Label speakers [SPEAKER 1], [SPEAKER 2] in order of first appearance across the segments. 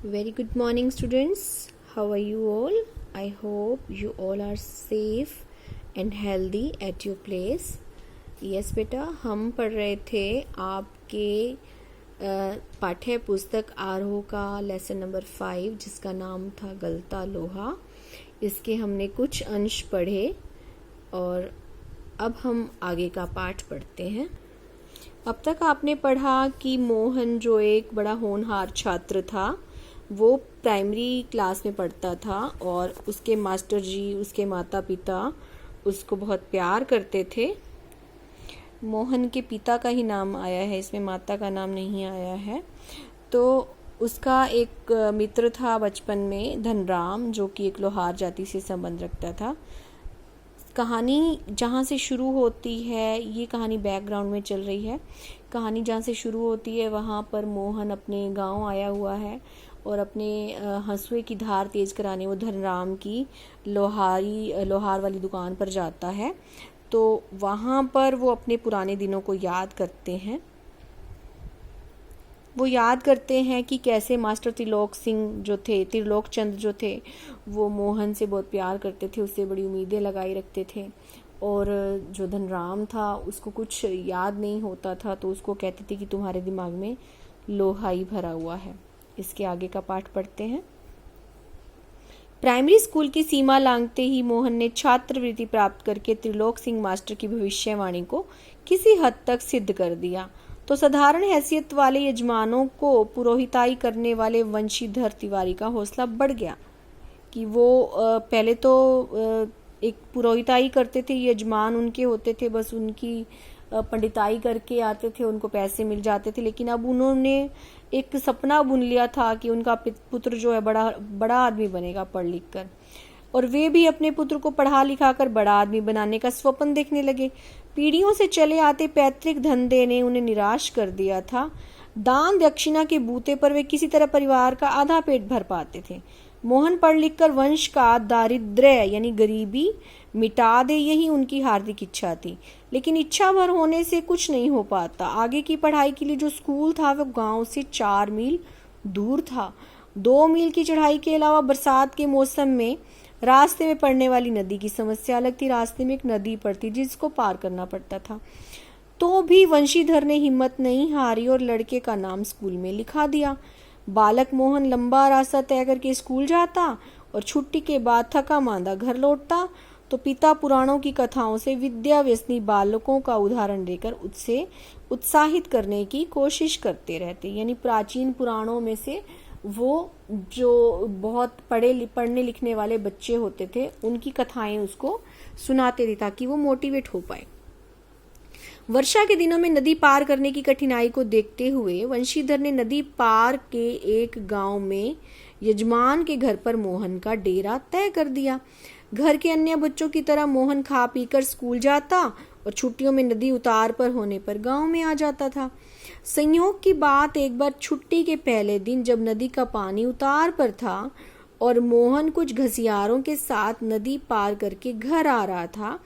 [SPEAKER 1] Very good morning, students. How are you all? I hope you all are safe and healthy at your place. Yes बेटा, हम पढ़ रहे थे आपके पाठ्य पुस्तक आरोह का लेसन नंबर 5 जिसका नाम था गलता लोहा। इसके हमने कुछ अंश पढ़े और अब हम आगे का पाठ पढ़ते हैं। अब तक आपने पढ़ा कि मोहन जो एक बड़ा होनहार छात्र था, वो प्राइमरी क्लास में पढ़ता था और उसके मास्टर जी, उसके माता पिता उसको बहुत प्यार करते थे। मोहन के पिता का ही नाम आया है, इसमें माता का नाम नहीं आया है। तो उसका एक मित्र था बचपन में, धनराम, जो कि एक लोहार जाति से संबंध रखता था। कहानी जहाँ से शुरू होती है, ये कहानी बैकग्राउंड में चल रही है। कहानी जहाँ से शुरू होती है वहाँ पर मोहन अपने गांव आया हुआ है और अपने हंसुए की धार तेज कराने वो धनराम की लोहार वाली दुकान पर जाता है। तो वहाँ पर वो अपने पुराने दिनों को याद करते हैं। वो याद करते हैं कि कैसे मास्टर त्रिलोक चंद जो थे वो मोहन से बहुत प्यार करते थे, उससे बड़ी उम्मीदें लगाई रखते थे। और जो धनराम था उसको कुछ याद नहीं होता था, तो उसको कहते थे कि तुम्हारे दिमाग में लोहा ही भरा हुआ है। इसके आगे का पाठ पढ़ते हैं। प्राइमरी स्कूल की सीमा लांघते ही मोहन ने छात्रवृत्ति प्राप्त करके त्रिलोक सिंह मास्टर की भविष्यवाणी को किसी हद तक सिद्ध कर दिया। तो साधारण हैसियत वाले यजमानों को पुरोहिताई करने वाले वंशीधर तिवारी का हौसला बढ़ गया कि वो पहले तो एक पुरोहिताई करते थे, यजमान उनके होते थे, बस उनकी पंडिताई करके आते थे, उनको पैसे मिल जाते थे। लेकिन अब उन्होंने एक सपना बुन लिया था कि उनका पुत्र जो है बड़ा आदमी बनेगा पढ़ लिख कर, और वे भी अपने पुत्र को पढ़ा लिखा कर बड़ा आदमी बनाने का स्वप्न देखने लगे। पीढ़ियों से चले आते पैतृक धंधे ने उन्हें निराश कर दिया था। दान दक्षिणा के बूते पर वे किसी तरह परिवार का आधा पेट भर पाते थे। मोहन पढ़ लिख कर वंश का दारिद्र्य यानी गरीबी मिटा दे, यही उनकी हार्दिक इच्छा थी। लेकिन इच्छा भर होने से कुछ नहीं हो पाता। आगे की पढ़ाई के लिए जो स्कूल था वो गांव से 4 मील दूर था। 2 मील की चढ़ाई के अलावा बरसात के मौसम में रास्ते में पड़ने वाली नदी की समस्या अलग थी। रास्ते में एक नदी पड़ती जिसको पार करना पड़ता था। तो भी वंशीधर ने हिम्मत नहीं हारी और लड़के का नाम स्कूल में लिखा दिया। बालक मोहन लंबा रास्ता तय करके स्कूल जाता और छुट्टी के बाद थका मांदा घर लौटता तो पिता पुराणों की कथाओं से विद्या व्यसनी बालकों का उदाहरण देकर उससे उत्साहित करने की कोशिश करते रहते। यानी प्राचीन पुराणों में से वो जो बहुत पढ़ने लिखने वाले बच्चे होते थे उनकी कथाएं उसको सुनाते थे ताकि वो मोटिवेट हो पाए। वर्षा के दिनों में नदी पार करने की कठिनाई को देखते हुए वंशीधर ने नदी पार के एक गांव में यजमान के घर पर मोहन का डेरा तय कर दिया। घर के अन्य बच्चों की तरह मोहन खा पीकर स्कूल जाता और छुट्टियों में नदी उतार पर होने पर गांव में आ जाता था। संयोग की बात, एक बार छुट्टी के पहले दिन जब नदी का पानी उतार पर था और मोहन कुछ घसियारों के साथ नदी पार करके घर आ रहा था,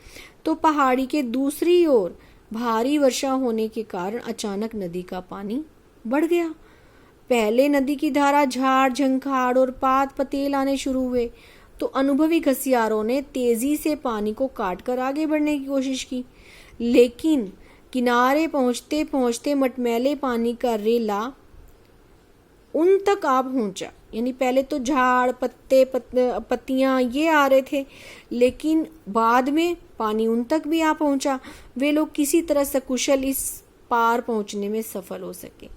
[SPEAKER 1] तो पहाड़ी के दूसरी ओर भारी वर्षा होने के कारण अचानक नदी का पानी बढ़ गया। पहले नदी की धारा झाड़ झंखाड़ और पात पतेल आने शुरू हुए, तो अनुभवी घसियारों ने तेजी से पानी को काटकर आगे बढ़ने की कोशिश की। लेकिन किनारे पहुंचते पहुंचते मटमैले पानी का रेला उन तक आ पहुंचा। यानी पहले तो झाड़ पत्तियां ये आ रहे थे, लेकिन बाद में पानी उन तक भी आ पहुंचा। वे लोग किसी तरह सकुशल इस पार पहुंचने में सफल हो सके।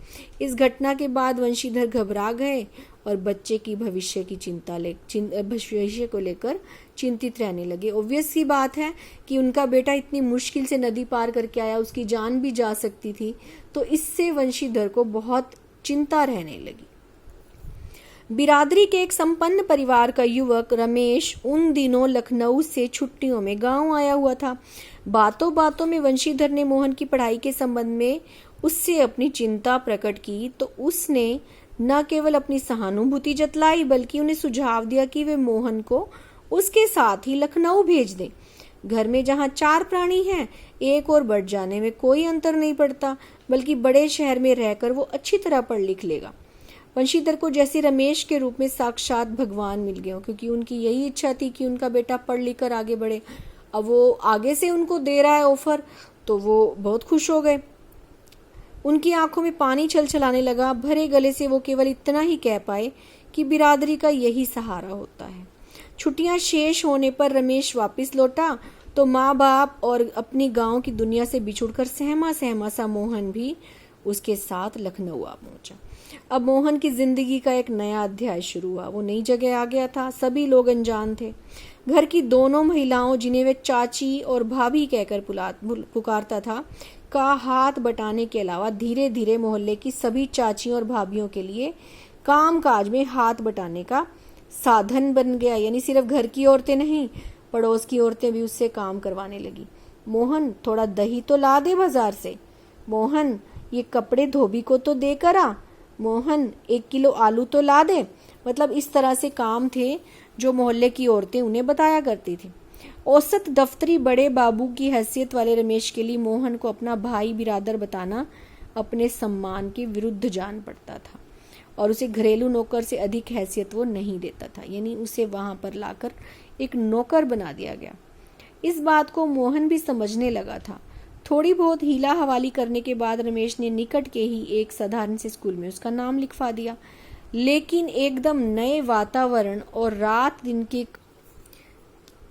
[SPEAKER 1] इस घटना के बाद वंशीधर घबरा गए और बच्चे की भविष्य को लेकर चिंतित रहने लगे। ऑब्वियस सी बात है कि उनका बेटा इतनी मुश्किल से नदी पार करके आया, उसकी जान भी जा सकती थी, तो इससे वंशीधर को बहुत चिंता रहने लगी। बिरादरी के एक संपन्न परिवार का युवक रमेश उन दिनों लखनऊ से छुट्टियों में गांव आया हुआ था। बातों बातों में वंशीधर ने मोहन की पढ़ाई के संबंध में उससे अपनी चिंता प्रकट की, तो उसने न केवल अपनी सहानुभूति जतलाई बल्कि उन्हें सुझाव दिया कि वे मोहन को उसके साथ ही लखनऊ भेज दें। घर में जहाँ 4 प्राणी हैं, एक और बढ़ जाने में कोई अंतर नहीं पड़ता, बल्कि बड़े शहर में रहकर वो अच्छी तरह पढ़ लिख लेगा। वंशीधर को जैसे रमेश के रूप में साक्षात भगवान मिल गए, क्योंकि उनकी यही इच्छा थी कि उनका बेटा पढ़ लिख कर आगे बढ़े। अब वो आगे से उनको दे रहा है ऑफर, तो वो बहुत खुश हो गए। उनकी आंखों में पानी छलछलाने लगा। भरे गले से वो केवल इतना ही कह पाए कि बिरादरी का यही सहारा होता है। छुट्टियां शेष होने पर रमेश वापस लौटा तो माँ बाप और अपनी गांव की दुनिया से बिछुड़कर सहमा सहमा सा मोहन भी उसके साथ लखनऊ आ पहुंचा। अब मोहन की जिंदगी का एक नया अध्याय शुरू हुआ। वो नई जगह आ गया था, सभी लोग अनजान थे। घर की दोनों महिलाओं, जिन्हें वे चाची और भाभी कहकर पुकारता था, का हाथ बटाने के अलावा धीरे धीरे मोहल्ले की सभी चाचियों और भाभियों के लिए काम काज में हाथ बटाने का साधन बन गया। यानी सिर्फ घर की औरतें नहीं, पड़ोस की औरतें भी उससे काम करवाने लगी। मोहन, थोड़ा दही तो ला दे बाजार से। मोहन, ये कपड़े धोबी को तो देकर आ। मोहन, 1 किलो आलू तो ला दे। मतलब इस तरह से काम थे जो मोहल्ले की औरतें उन्हें बताया करती थी। औसत दफ्तरी बड़े बाबू की हैसियत वाले रमेश के लिए मोहन को अपना भाई बिरादर बताना अपने सम्मान के विरुद्ध जान पड़ता था, और उसे घरेलू नौकर से अधिक हैसियत वो नहीं देता था। यानी उसे वहां पर लाकर एक नौकर बना दिया गया। इस बात को मोहन भी समझने लगा था। थोड़ी बहुत हीला हवाली करने के बाद रमेश ने निकट के ही एक साधारण से स्कूल में उसका नाम लिखवा दिया। लेकिन एकदम नए वातावरण और रात दिन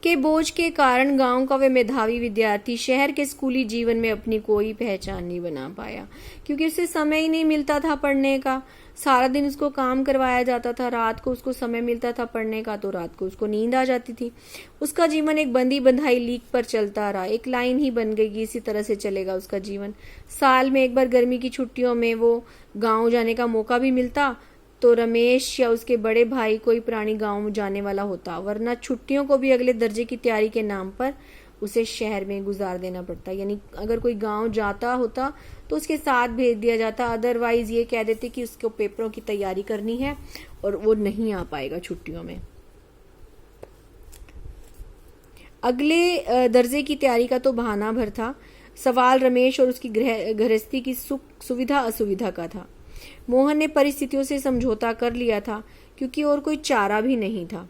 [SPEAKER 1] के बोझ के कारण गांव का वे मेधावी विद्यार्थी शहर के स्कूली जीवन में अपनी कोई पहचान नहीं बना पाया, क्योंकि उसे समय ही नहीं मिलता था पढ़ने का। सारा दिन उसको काम करवाया जाता था, रात को उसको समय मिलता था पढ़ने का तो रात को उसको नींद आ जाती थी। उसका जीवन एक बंदी बंधाई लीक पर चलता रहा। एक लाइन ही बन गई कि इसी तरह से चलेगा उसका जीवन। साल में एक बार गर्मी की छुट्टियों में वो गाँव जाने का मौका भी मिलता तो रमेश या उसके बड़े भाई कोई प्राणी गांव जाने वाला होता, वरना छुट्टियों को भी अगले दर्जे की तैयारी के नाम पर उसे शहर में गुजार देना पड़ता। यानी अगर कोई गांव जाता होता तो उसके साथ भेज दिया जाता, अदरवाइज ये कह देते कि उसको पेपरों की तैयारी करनी है और वो नहीं आ पाएगा छुट्टियों में। अगले दर्जे की तैयारी का तो बहाना भर था। सवाल रमेश और उसकी गृहस्थी की सुविधा असुविधा का था। मोहन ने परिस्थितियों से समझौता कर लिया था, क्योंकि और कोई चारा भी नहीं था।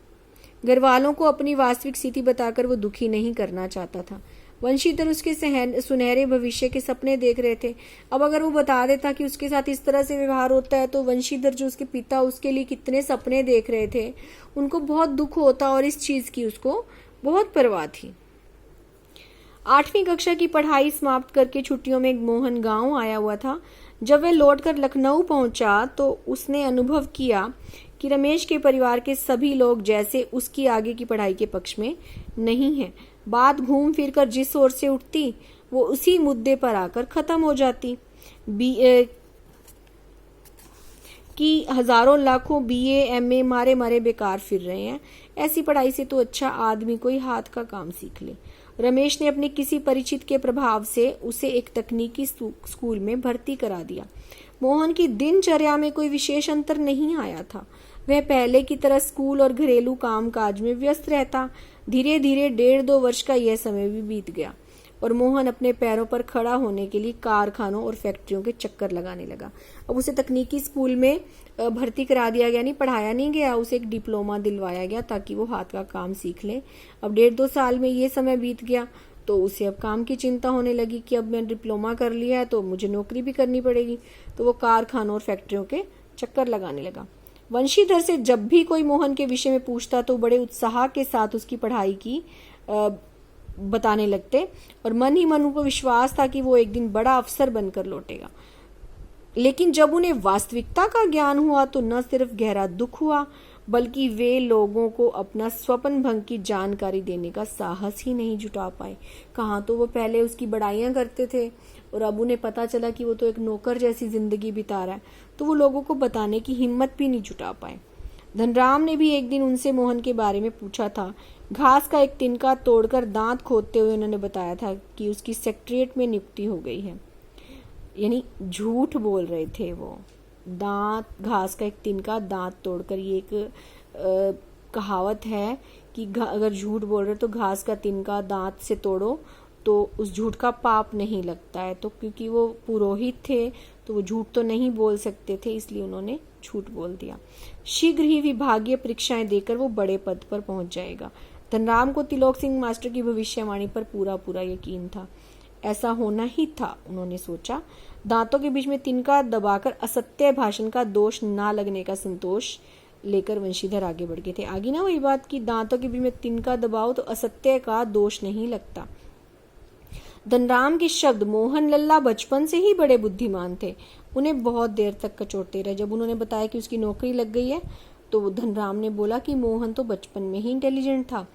[SPEAKER 1] घर वालों को अपनी वास्तविक स्थिति बताकर वो दुखी नहीं करना चाहता था। वंशीधर उसके सुनहरे भविष्य के सपने देख रहे थे। अब अगर वो बता देता कि उसके साथ इस तरह से व्यवहार होता है तो वंशीधर, जो उसके पिता उसके लिए कितने सपने देख रहे थे, उनको बहुत दुख होता और इस चीज की उसको बहुत परवाह थी। 8वीं कक्षा की पढ़ाई समाप्त करके छुट्टियों में मोहन गांव आया हुआ था। जब वह लौटकर लखनऊ पहुंचा तो उसने अनुभव किया कि रमेश के परिवार के सभी लोग जैसे उसकी आगे की पढ़ाई के पक्ष में नहीं हैं। बात घूम फिर कर जिस ओर से उठती वो उसी मुद्दे पर आकर खत्म हो जाती कि हजारों लाखों बीए एमए मारे मारे बेकार फिर रहे हैं। ऐसी पढ़ाई से तो अच्छा आदमी कोई हाथ का काम सीख ले। रमेश ने अपने किसी परिचित के प्रभाव से उसे एक तकनीकी स्कूल में भर्ती करा दिया। मोहन की दिनचर्या में कोई विशेष अंतर नहीं आया था। वह पहले की तरह स्कूल और घरेलू कामकाज में व्यस्त रहता। धीरे धीरे 1.5-2 वर्ष का यह समय भी बीत गया और मोहन अपने पैरों पर खड़ा होने के लिए कारखानों और फैक्ट्रियों के चक्कर लगाने लगा। अब उसे तकनीकी स्कूल में भर्ती करा दिया गया, नहीं पढ़ाया नहीं गया, उसे एक डिप्लोमा दिलवाया गया ताकि वो हाथ का काम सीख ले। अब 1.5-2 साल में ये समय बीत गया तो उसे अब काम की चिंता होने लगी कि अब मैंने डिप्लोमा कर लिया है तो मुझे नौकरी भी करनी पड़ेगी। तो वो कारखानों और फैक्ट्रियों के चक्कर लगाने लगा। वंशीधर से जब भी कोई मोहन के विषय में पूछता तो बड़े उत्साह के साथ उसकी पढ़ाई की बताने लगते और मन ही मन उनको विश्वास था कि वो एक दिन बड़ा अफसर बनकर लौटेगा। लेकिन जब उन्हें वास्तविकता का ज्ञान हुआ तो न सिर्फ गहरा दुख हुआ बल्कि वे लोगों को अपना स्वप्न भंग की जानकारी देने का साहस ही नहीं जुटा पाए। कहाँ तो वो पहले उसकी बड़ाइयां करते थे और अब उन्हें पता चला कि वो तो एक नौकर जैसी जिंदगी बिता रहा है, तो वो लोगों को बताने की हिम्मत भी नहीं जुटा पाए। धनराम ने भी एक दिन उनसे मोहन के बारे में पूछा था। घास का एक तिनका तोड़कर दांत खोदते हुए उन्होंने बताया था कि उसकी सेक्रेटरीट में नियुक्ति हो गई है। यानी झूठ बोल रहे थे वो। दांत, घास का एक तिनका दांत तोड़कर, ये एक कहावत है कि अगर झूठ बोल रहे तो घास का तिनका दांत से तोड़ो तो उस झूठ का पाप नहीं लगता है। तो क्योंकि वो पुरोहित थे तो वो झूठ तो नहीं बोल सकते थे, इसलिए उन्होंने झूठ बोल दिया। शीघ्र ही विभागीय परीक्षाएं देकर वो बड़े पद पर पहुंच जाएगा। धनराम को त्रिलोक सिंह मास्टर की भविष्यवाणी पर पूरा पूरा यकीन था। ऐसा होना ही था, उन्होंने सोचा। दांतों के बीच में तिनका दबाकर असत्य भाषण का दोष ना लगने का संतोष लेकर वंशीधर आगे बढ़ गए थे। आगे ना वही बात कि दांतों के बीच में तिनका दबाओ तो असत्य का दोष नहीं लगता। धनराम के शब्द मोहन लल्ला बचपन से ही बड़े बुद्धिमान थे। उन्हें बहुत देर तक कचोटते रहे। जब उन्होंने बताया कि उसकी नौकरी लग गई है तो धनराम ने बोला कि मोहन तो बचपन में ही इंटेलिजेंट था।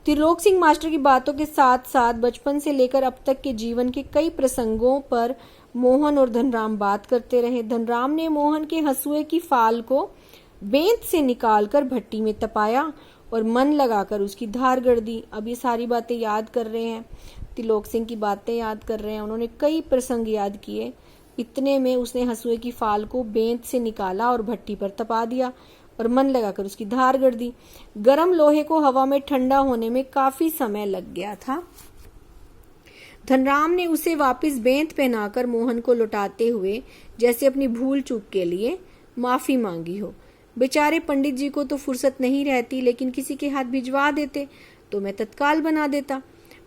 [SPEAKER 1] त्रिलोक सिंह मास्टर की बातों के साथ साथ बचपन से लेकर अब तक के जीवन के कई प्रसंगों पर मोहन और धनराम बात करते रहे। धनराम ने मोहन के हंसुए की फाल को बेंत से निकालकर भट्टी में तपाया और मन लगाकर उसकी धार गढ़ दी। अब ये सारी बातें याद कर रहे हैं, त्रिलोक सिंह की बातें याद कर रहे हैं। उन्होंने कई प्रसंग याद किए। इतने में उसने हंसुए की फाल को बेंत से निकाला और भट्टी पर तपा दिया और मन लगाकर उसकी धार गढ़ दी। गर्म लोहे को हवा में ठंडा होने में काफी समय लग गया था। धनराम ने उसे वापस बेंत पहनाकर मोहन को लौटाते हुए जैसे अपनी भूल चूक के लिए माफी मांगी हो। बेचारे पंडित जी को तो फुर्सत नहीं रहती, लेकिन किसी के हाथ भिजवा देते तो मैं तत्काल बना देता।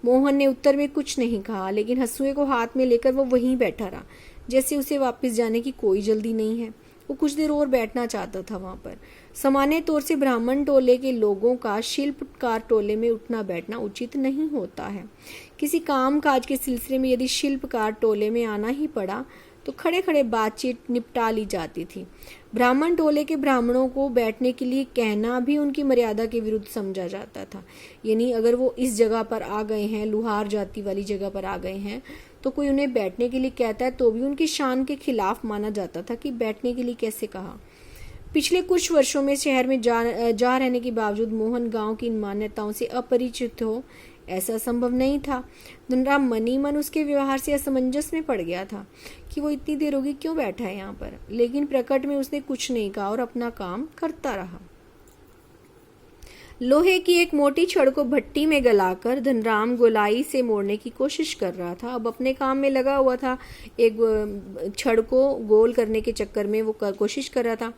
[SPEAKER 1] मोहन ने उत्तर में कुछ नहीं कहा, लेकिन हंसुए को हाथ में लेकर वो वहीं बैठा रहा, जैसे उसे वापस जाने की कोई जल्दी नहीं है। वो कुछ देर और बैठना चाहता था वहां पर। सामान्य तौर से ब्राह्मण टोले के लोगों का शिल्पकार टोले में उठना बैठना उचित नहीं होता है। किसी काम काज के सिलसिले में यदि शिल्पकार टोले में आना ही पड़ा तो खड़े खड़े बातचीत निपटा ली जाती थी। ब्राह्मण टोले के ब्राह्मणों को बैठने के लिए कहना भी उनकी मर्यादा के विरुद्ध समझा जाता था। यानी अगर वो इस जगह पर आ गए हैं, लुहार जाति वाली जगह पर आ गए हैं, तो कोई उन्हें बैठने के लिए कहता है तो भी उनकी शान के खिलाफ माना जाता था कि बैठने के लिए कैसे कहा। पिछले कुछ वर्षों में शहर में जा रहने के बावजूद मोहन गांव की इन मान्यताओं से अपरिचित हो, ऐसा संभव नहीं था। धनराम मनी मन उसके व्यवहार से असमंजस में पड़ गया था कि वो इतनी देर होगी क्यों बैठा है यहाँ पर, लेकिन प्रकट में उसने कुछ नहीं कहा और अपना काम करता रहा। लोहे की एक मोटी छड़ को भट्टी में गलाकर धनराम गोलाई से मोड़ने की कोशिश कर रहा था। अब अपने काम में लगा हुआ था, एक छड़ को गोल करने के चक्कर में वो कोशिश कर रहा था।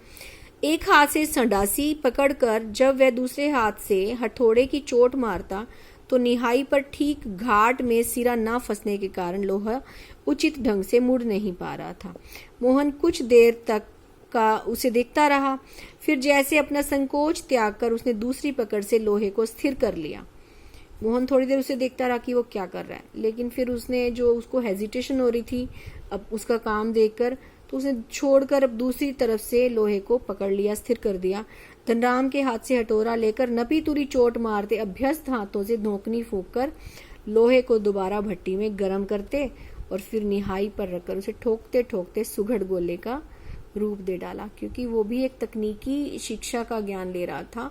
[SPEAKER 1] एक हाथ से संडासी पकड़कर जब वह दूसरे हाथ से हथौड़े की चोट मारता तो निहाई पर ठीक घाट में सिरा न फंसने के कारण लोहा उचित ढंग से मुड़ नहीं पा रहा था। मोहन कुछ देर तक का उसे देखता रहा, फिर जैसे अपना संकोच त्याग कर उसने दूसरी पकड़ से लोहे को स्थिर कर लिया। मोहन थोड़ी देर उसे देखता रहा कि वो क्या कर रहा है, लेकिन फिर उसने जो उसको हेजिटेशन हो रही थी अब उसका काम देखकर, तो उसने छोड़कर अब दूसरी तरफ से लोहे को पकड़ लिया, स्थिर कर दिया। धनराम के हाथ से हटोरा लेकर नपी तुरी चोट मारते अभ्यस्त हाथों से धोकनी फूंककर लोहे को दोबारा भट्टी में गर्म करते और फिर निहाई पर रखकर उसे ठोकते ठोकते सुघड़ गोले का रूप दे डाला। क्योंकि वो भी एक तकनीकी शिक्षा का ज्ञान ले रहा था,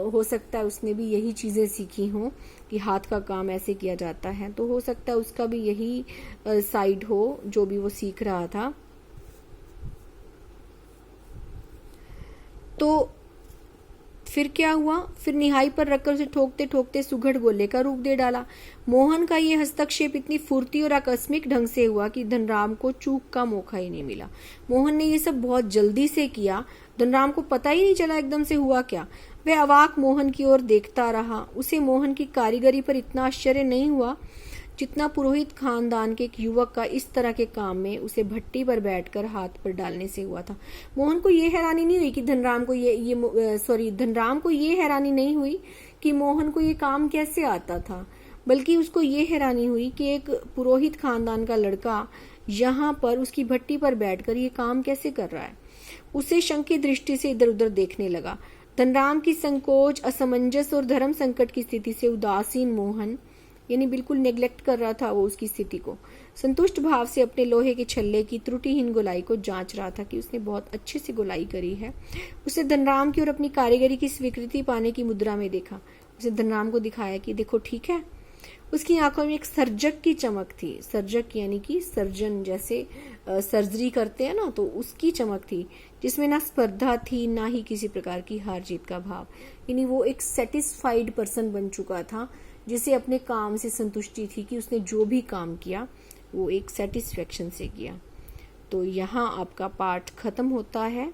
[SPEAKER 1] हो सकता है उसने भी यही चीजें सीखी हों कि हाथ का काम ऐसे किया जाता है, तो हो सकता है उसका भी यही साइड हो जो भी वो सीख रहा था। तो फिर क्या हुआ, फिर निहाई पर रखकर उसे ठोकते ठोकते सुघड़ गोले का रूप दे डाला। मोहन का यह हस्तक्षेप इतनी फुर्ती और आकस्मिक ढंग से हुआ कि धनराम को चूक का मौका ही नहीं मिला। मोहन ने यह सब बहुत जल्दी से किया, धनराम को पता ही नहीं चला एकदम से हुआ क्या। वह अवाक मोहन की ओर देखता रहा। उसे मोहन की कारीगरी पर इतना आश्चर्य नहीं हुआ जितना पुरोहित खानदान के एक युवक का इस तरह के काम में उसे भट्टी पर बैठकर हाथ पर डालने से हुआ था। मोहन को ये हैरानी नहीं हुई कि धनराम को ये हैरानी नहीं हुई कि मोहन को ये काम कैसे आता था, बल्कि उसको ये हैरानी हुई कि एक पुरोहित खानदान का लड़का यहाँ पर उसकी भट्टी पर बैठकर ये काम कैसे कर रहा है। उसे शंकित दृष्टि से इधर उधर देखने लगा। धनराम की संकोच, असमंजस और धर्म संकट की स्थिति से उदासीन मोहन, यानी बिल्कुल नेग्लेक्ट कर रहा था वो उसकी स्थिति को, संतुष्ट भाव से अपने लोहे के छल्ले की त्रुटिहीन गोलाई को जांच रहा था कि उसने बहुत अच्छे से गोलाई करी है। उसने धनराम की और अपनी कारीगरी की स्वीकृति पाने की मुद्रा में देखा। उसने धनराम को दिखाया कि देखो ठीक है। उसकी आंखों में एक सर्जक की चमक थी। सर्जक यानी कि सर्जन, जैसे सर्जरी करते हैं ना, तो उसकी चमक थी जिसमें ना स्पर्धा थी ना ही किसी प्रकार की हार जीत का भाव। यानी वो एक सेटिस्फाइड पर्सन बन चुका था, जिसे अपने काम से संतुष्टि थी कि उसने जो भी काम किया वो एक सेटिस्फेक्शन से किया। तो यहाँ आपका पाठ खत्म होता है।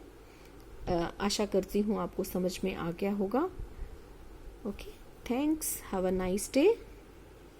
[SPEAKER 1] आशा करती हूँ आपको समझ में आ गया होगा। Okay, thanks, have a nice day.